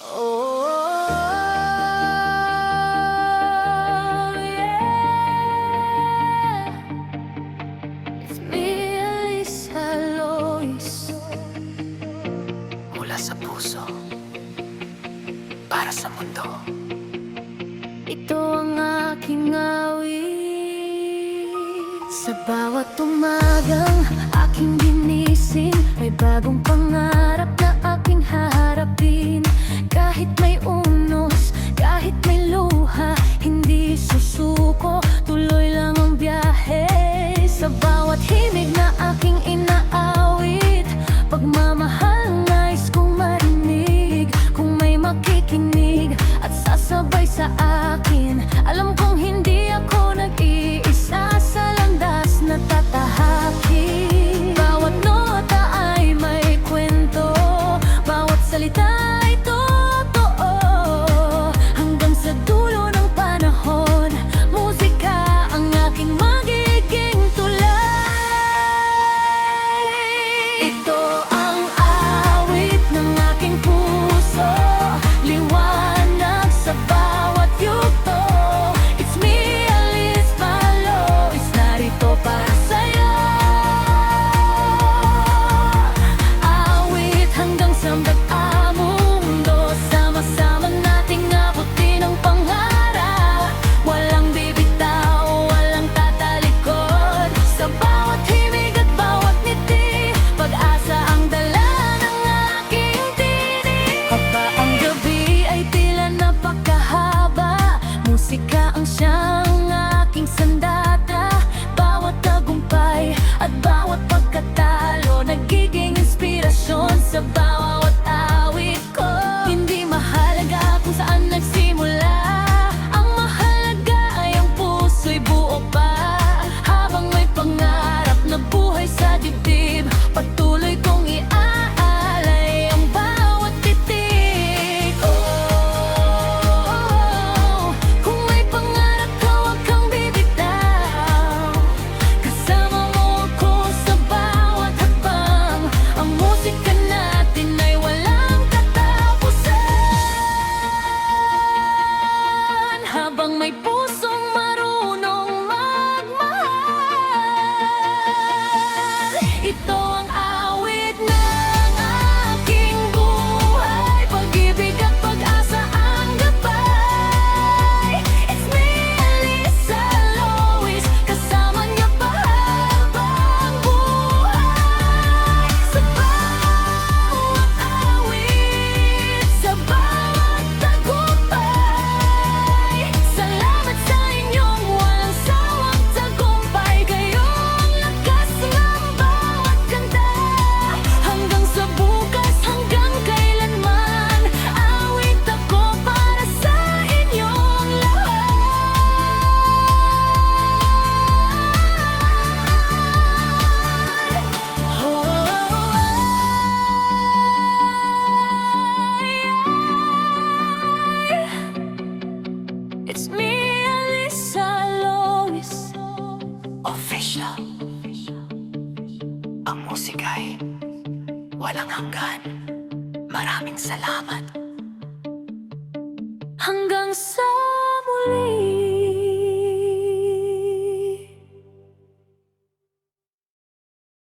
Oh, yeah. It's me, Alisa Lois. Mula sa puso, para sa mundo. Ito ang aking awit. Sa bawat umagang aking ginising, may bagong pangarap na aking haharapin. Kahit may unos, kahit may luha, hindi susuko, tuloy lang ang biyahe. Sa bawat himig na aking inaawit, pagmamahal nais kong marinig. Kung may makikinig at sasabay sa akin, alam kong hindi ako nag-iisa sa landas na tatahakin. Bawat nota ay may kwento, bawat salita ay totoo. Hanggang sa dulo ng panahon, musika ang aking magiging tulay. Ito ang awit ng aking puso, liwanag sa bawat yugto. It's me, Alisa Lois, narito para sa'yo. Awit hanggang sa mundo, sama-sama nating abutin ang pangarap. Walang bibitaw, walang tatalikod. Sa bawat himig at bawat ngiti, pag-asa ang dala ng aking tinig. Haba ang gabi ay tila napakahaba, musika ang siyang aking sandata. Bawat tagumpay at bawat pagkatalo, nagiging inspirasyon sa bawat awit ko. Hindi mahalaga kung saan nagsimula, ang mahalaga ay ang puso'y buo pa. Habang may pangarap na buhay sa dibdib, patuloy kong iaalay ang bawat titik. Oh, kung may pangarap ka, huwag kang bibitaw. Kasama mo ako sa bawat hakbang, ang musika natin ay walang katapusan. Habang may pusong marunong magmahal, ito ang awit ng aking buhay. Pag-ibig at pag-asa ang gabay. It's me, Alisa Lois, kasama niya pa habang buhay. Sa bawat awit, sa bawat tagumpay, salamat sa inyong walang sawang tagumpay. Kayong lakas ng bawat kanta, hanggang sa bukas, hanggang kailanman. Awit ako para sa inyong lahat. It's me, Alisa Lois. Official. Ang musika'y walang hanggan. Maraming salamat. Hanggang sa muli.